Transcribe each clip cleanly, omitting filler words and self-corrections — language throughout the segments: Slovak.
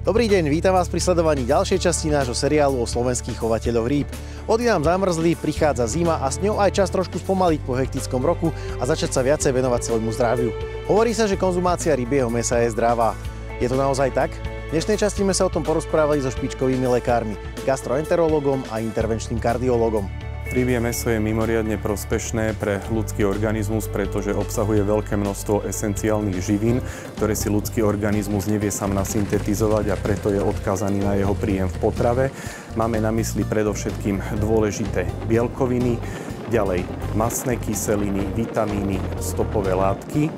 Dobrý deň, vítam vás pri sledovaní ďalšej časti nášho seriálu o slovenských chovateľoch rýb. Vody nám zamrzli, prichádza zima a s ňou aj čas trošku spomaliť po hektickom roku a začať sa viacej venovať svojmu zdraviu. Hovorí sa, že konzumácia rybieho mäsa je zdravá. Je to naozaj tak? V dnešnej časti sme sa o tom porozprávali so špičkovými lekármi, gastroenterológom a intervenčným kardiológom. Rybie mäso je mimoriadne prospešné pre ľudský organizmus, pretože obsahuje veľké množstvo esenciálnych živín, ktoré si ľudský organizmus nevie sám nasyntetizovať a preto je odkázaný na jeho príjem v potrave. Máme na mysli predovšetkým dôležité bielkoviny, ďalej mastné kyseliny, vitamíny, stopové látky.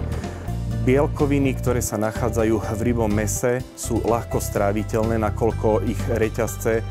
Bielkoviny, ktoré sa nachádzajú v rybom mäse, sú ľahko stráviteľné, nakoľko ich reťazce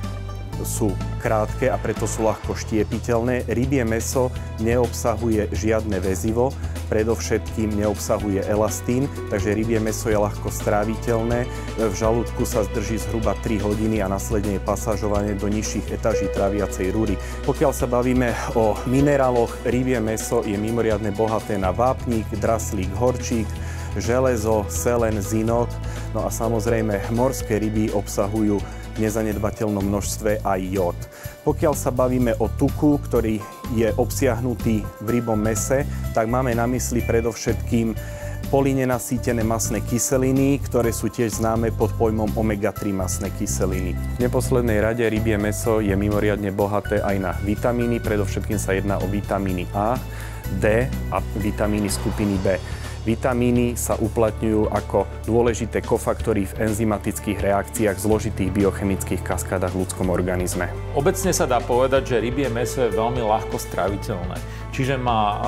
sú krátke a preto sú ľahko štiepiteľné. Rybie mäso neobsahuje žiadne väzivo, predovšetkým neobsahuje elastín, takže rybie mäso je ľahko stráviteľné. V žalúdku sa zdrží zhruba 3 hodiny a následne je pasážované do nižších etaží tráviacej rúry. Pokiaľ sa bavíme o mineráloch, rybie mäso je mimoriadne bohaté na vápnik, draslík, horčík, železo, selen, zinok. No a samozrejme morské ryby obsahujú v nezanedbateľnom množstve aj jód. Pokiaľ sa bavíme o tuku, ktorý je obsiahnutý v rybom mäse, tak máme na mysli predovšetkým polynenasýtené mastné kyseliny, ktoré sú tiež známe pod pojmom omega-3 mastné kyseliny. V neposlednej rade rybie mäso je mimoriadne bohaté aj na vitamíny, predovšetkým sa jedná o vitamíny A, D a vitamíny skupiny B. Vitamíny sa uplatňujú ako dôležité kofaktory v enzymatických reakciách v zložitých biochemických kaskádach v ľudskom organizme. Obecne sa dá povedať, že rybie mäso je veľmi ľahko stráviteľné. Čiže má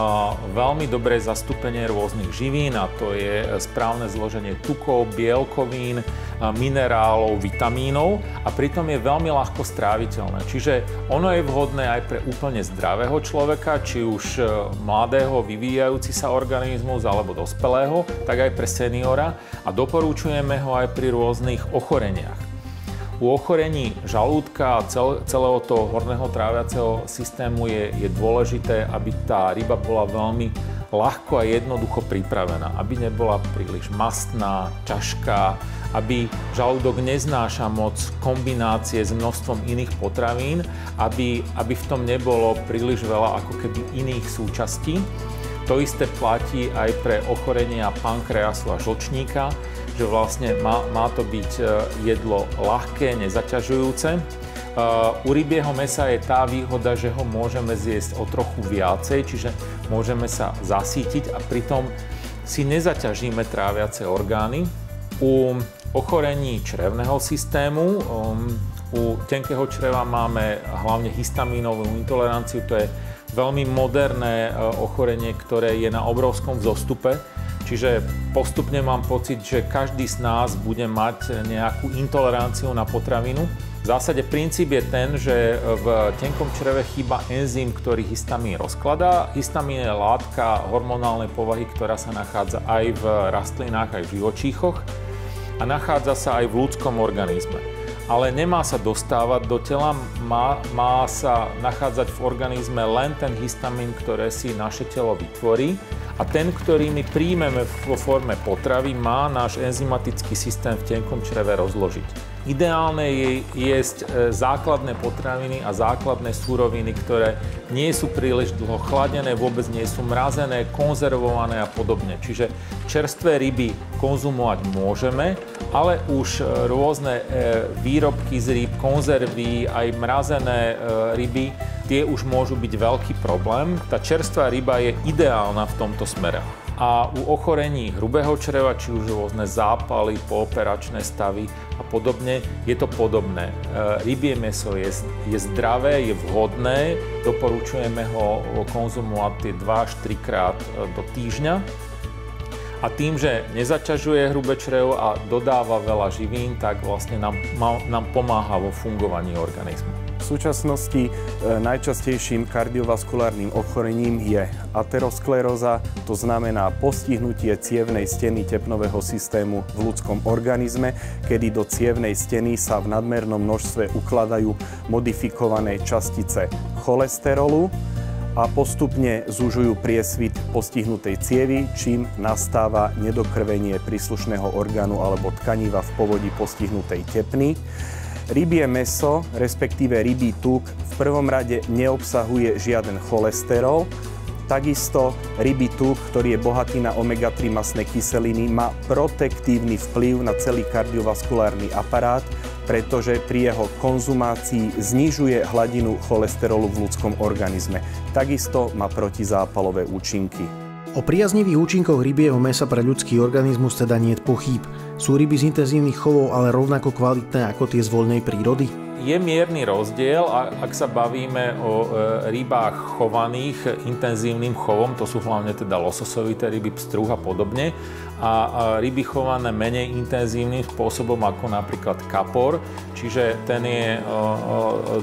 veľmi dobré zastúpenie rôznych živín, a to je správne zloženie tukov, bielkovín, minerálov, vitamínov a pritom je veľmi ľahko stráviteľné. Čiže ono je vhodné aj pre úplne zdravého človeka, či už mladého, vyvíjajúci sa organizmus alebo dospelého, tak aj pre seniora a doporučujeme ho aj pri rôznych ochoreniach. U ochorení žalúdka a celého toho horného tráviaceho systému je dôležité, aby tá ryba bola veľmi ľahko a jednoducho pripravená, aby nebola príliš mastná, ťažká, aby žalúdok neznáša moc kombinácie s množstvom iných potravín, aby v tom nebolo príliš veľa ako keby iných súčastí. To isté platí aj pre ochorenia pankreasu a žlčníka, že vlastne má to byť jedlo ľahké, nezaťažujúce. U rybieho mäsa je tá výhoda, že ho môžeme zjesť o trochu viacej, čiže môžeme sa zasítiť a pritom si nezaťažíme tráviace orgány. U ochorení črevného systému, u tenkého čreva máme hlavne histamínovú intoleranciu, to je veľmi moderné ochorenie, ktoré je na obrovskom vzostupe. Čiže postupne mám pocit, že každý z nás bude mať nejakú intoleranciu na potravinu. V zásade princíp je ten, že v tenkom čreve chýba enzym, ktorý histamín rozkladá. Histamín je látka hormonálnej povahy, ktorá sa nachádza aj v rastlinách, aj v živočíchoch a nachádza sa aj v ľudskom organizme. Ale nemá sa dostávať do tela, má sa nachádzať v organizme len ten histamín, ktoré si naše telo vytvorí. A ten, ktorý my príjmeme vo forme potravy, má náš enzymatický systém v tenkom čreve rozložiť. Ideálne je jesť základné potraviny a základné suroviny, ktoré nie sú príliš dlho chladené, vôbec nie sú mrazené, konzervované a podobne. Čiže čerstvé ryby konzumovať môžeme, ale už rôzne výrobky z rýb, konzervy, aj mrazené ryby, tie už môžu byť veľký problém. Tá čerstvá ryba je ideálna v tomto smere. A u ochorení hrubého čreva, či už rôzne zápaly, pooperačné stavy a podobne, je to podobné. Rybie mäso je zdravé, je vhodné, doporučujeme ho konzumovať tie 2-4 krát do týždňa. A tým, že nezaťažuje hrubé črevo a dodáva veľa živín, tak vlastne nám pomáha vo fungovaní organizmu. V súčasnosti najčastejším kardiovaskulárnym ochorením je ateroskleróza, to znamená postihnutie cievnej steny tepnového systému v ľudskom organizme, kedy do cievnej steny sa v nadmernom množstve ukladajú modifikované častice cholesterolu a postupne zužujú priesvit postihnutej cievy, čím nastáva nedokrvenie príslušného orgánu alebo tkaniva v povodí postihnutej tepny. Rybie mäso, respektíve rybí tuk, v prvom rade neobsahuje žiaden cholesterol. Takisto rybí tuk, ktorý je bohatý na omega-3 mastné kyseliny, má protektívny vplyv na celý kardiovaskulárny aparát, pretože pri jeho konzumácii znižuje hladinu cholesterolu v ľudskom organizme. Takisto má protizápalové účinky. O priaznivých účinkoch rybieho mäsa pre ľudský organizmus teda niet pochýb. Sú ryby z intenzívnych chovov ale rovnako kvalitné ako tie z voľnej prírody? Je mierny rozdiel, ak sa bavíme o rybách chovaných intenzívnym chovom, to sú hlavne teda lososovité ryby, pstruh a podobne, a ryby chované menej intenzívnym spôsobom ako napríklad kapor, čiže ten je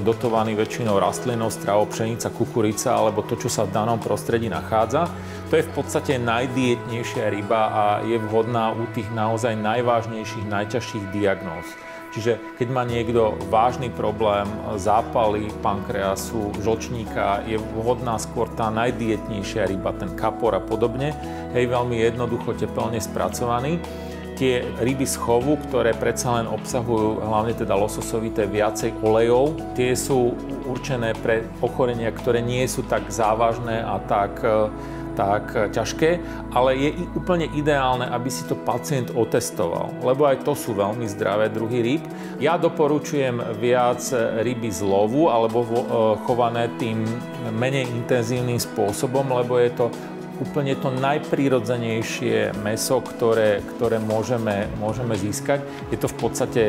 dotovaný väčšinou rastlinnou stravou, pšenica, kukurica alebo to, čo sa v danom prostredí nachádza. To je v podstate najdietnejšia ryba a je vhodná u tých naozaj najvážnejších, najťažších diagnóz. Čiže keď má niekto vážny problém zápaly pankreasu, žlčníka, je vhodná skôr tá najdietnejšia ryba, ten kapor a podobne. Hej, veľmi jednoducho tepelne spracovaný. Tie ryby z chovu, ktoré predsa len obsahujú, hlavne teda lososovité, viacej olejov, tie sú určené pre ochorenia, ktoré nie sú tak závažné a tak ťažké, ale je úplne ideálne, aby si to pacient otestoval, lebo aj to sú veľmi zdravé druhy rýb. Ja doporučujem viac ryby z lovu alebo chované tým menej intenzívnym spôsobom, lebo je to úplne to najprirodzenejšie mäso, ktoré môžeme získať. Je to v podstate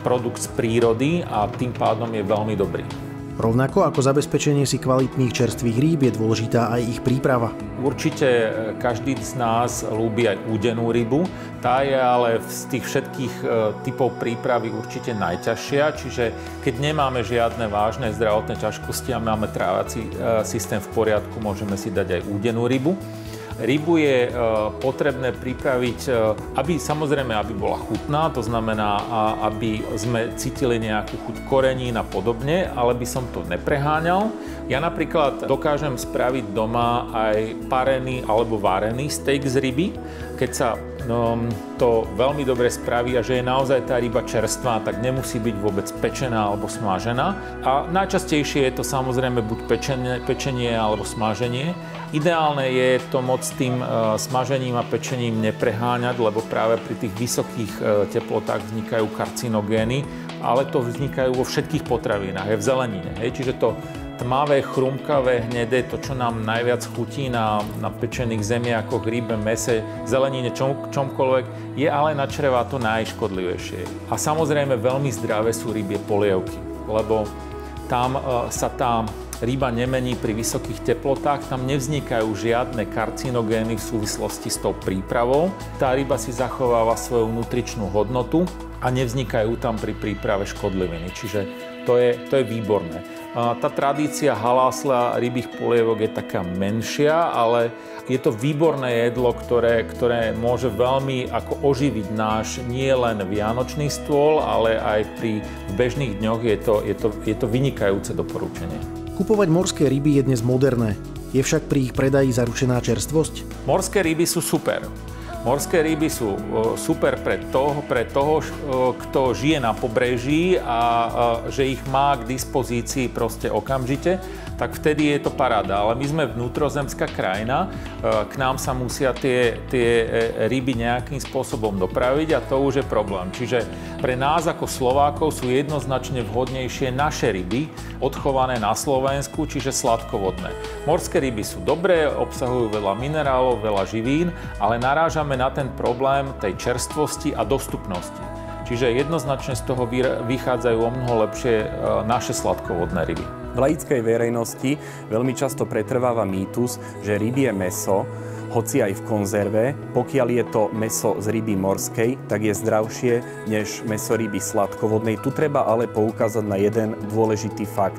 produkt z prírody a tým pádom je veľmi dobrý. Rovnako ako zabezpečenie si kvalitných čerstvých rýb je dôležitá aj ich príprava. Určite každý z nás ľúbi aj údenú rybu. Tá je ale z tých všetkých typov prípravy určite najťažšia, čiže keď nemáme žiadne vážne zdravotné ťažkosti a máme trávací systém v poriadku, môžeme si dať aj údenú rybu. Rybu je potrebné pripraviť, aby bola chutná, to znamená, aby sme cítili nejakú chuť korenín a podobne, ale by som to nepreháňal. Ja napríklad dokážem spraviť doma aj parený alebo varený steak z ryby, keď sa to veľmi dobre spraví a že je naozaj tá ryba čerstvá, tak nemusí byť vôbec pečená alebo smažená. A najčastejšie je to samozrejme buď pečenie alebo smaženie. Ideálne je to moc tým smažením a pečením nepreháňať, lebo práve pri tých vysokých teplotách vznikajú karcinogény, ale to vznikajú vo všetkých potravinách, aj v zelenine. Čiže to tmavé, chrumkavé, hnedé, to, čo nám najviac chutí na pečených zemiakoch, rybe, mäse, zelenine, čomkoľvek, je ale na črevá to najškodlivejšie. A samozrejme veľmi zdravé sú rybie polievky, lebo tam sa tá ryba nemení pri vysokých teplotách, tam nevznikajú žiadne karcinogény v súvislosti s tou prípravou. Tá ryba si zachováva svoju nutričnú hodnotu a nevznikajú tam pri príprave škodliviny, čiže to je výborné. Tá tradícia halásla rybých polievok je taká menšia, ale je to výborné jedlo, ktoré môže veľmi ako oživiť náš nie len vianočný stôl, ale aj v bežných dňoch je to vynikajúce doporučenie. Kupovať morské ryby je dnes moderné. Je však pri ich predaji zaručená čerstvosť? Morské ryby sú super. Morské ryby sú super pre toho, kto žije na pobreží a že ich má k dispozícii proste okamžite, tak vtedy je to paráda. Ale my sme vnútrozemská krajina, k nám sa musia tie ryby nejakým spôsobom dopraviť a to už je problém. Čiže pre nás ako Slovákov sú jednoznačne vhodnejšie naše ryby, odchované na Slovensku, čiže sladkovodné. Morské ryby sú dobré, obsahujú veľa minerálov, veľa živín, ale narážame na ten problém tej čerstvosti a dostupnosti. Čiže jednoznačne z toho vychádzajú omnoho lepšie naše sladkovodné ryby. V laickej verejnosti veľmi často pretrváva mýtus, že rybie mäso, hoci aj v konzerve, pokiaľ je to mäso z ryby morskej, tak je zdravšie než mäso ryby sladkovodnej. Tu treba ale poukázať na jeden dôležitý fakt.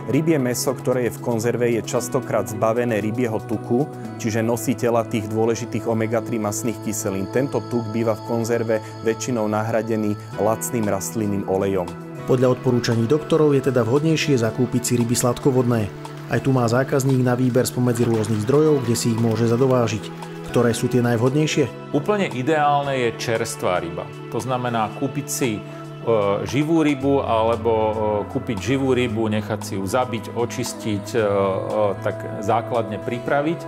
Rybie mäso, ktoré je v konzerve, je častokrát zbavené rybieho tuku, čiže nositeľa tých dôležitých omega-3 mastných kyselín. Tento tuk býva v konzerve väčšinou nahradený lacným rastlinným olejom. Podľa odporúčaní doktorov je teda vhodnejšie zakúpiť si ryby sladkovodné. Aj tu má zákazník na výber spomedzi rôznych zdrojov, kde si ich môže zadovážiť. Ktoré sú tie najvhodnejšie? Úplne ideálne je čerstvá ryba. To znamená kúpiť si živú rybu alebo kúpiť živú rybu, nechať si ju zabiť, očistiť, tak základne pripraviť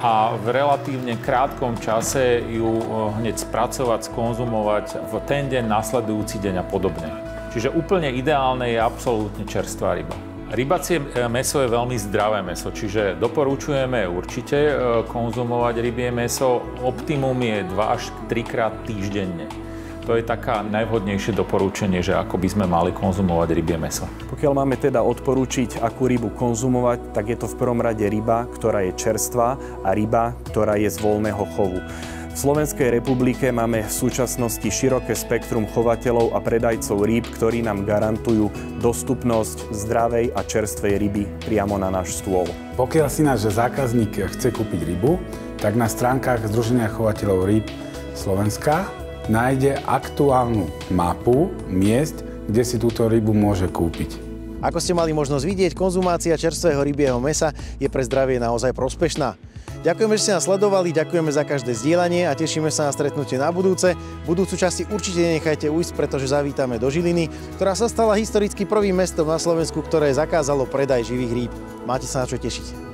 a v relatívne krátkom čase ju hneď spracovať, skonzumovať v ten deň, nasledujúci deň a podobne. Čiže úplne ideálne je absolútne čerstvá ryba. Rybacie mäso je veľmi zdravé mäso, čiže doporučujeme určite konzumovať rybie mäso. Optimum je 2 až 3 krát týždenne. To je taká najvhodnejšie doporučenie, že ako by sme mali konzumovať rybie mäso. Pokiaľ máme teda odporúčiť, akú rybu konzumovať, tak je to v prvom rade ryba, ktorá je čerstvá a ryba, ktorá je z voľného chovu. V Slovenskej republike máme v súčasnosti široké spektrum chovateľov a predajcov rýb, ktorí nám garantujú dostupnosť zdravej a čerstvej ryby priamo na náš stôl. Pokiaľ si náš zákazník chce kúpiť rybu, tak na stránkach Združenia chovateľov rýb Slovenska nájde aktuálnu mapu miest, kde si túto rybu môže kúpiť. Ako ste mali možnosť vidieť, konzumácia čerstvého rybieho mäsa je pre zdravie naozaj prospešná. Ďakujeme, že ste nás sledovali, ďakujeme za každé zdieľanie a tešíme sa na stretnutie na budúce. Budúcu časti určite nenechajte ujsť, pretože zavítame do Žiliny, ktorá sa stala historicky prvým mestom na Slovensku, ktoré zakázalo predaj živých rýb. Máte sa na čo tešiť.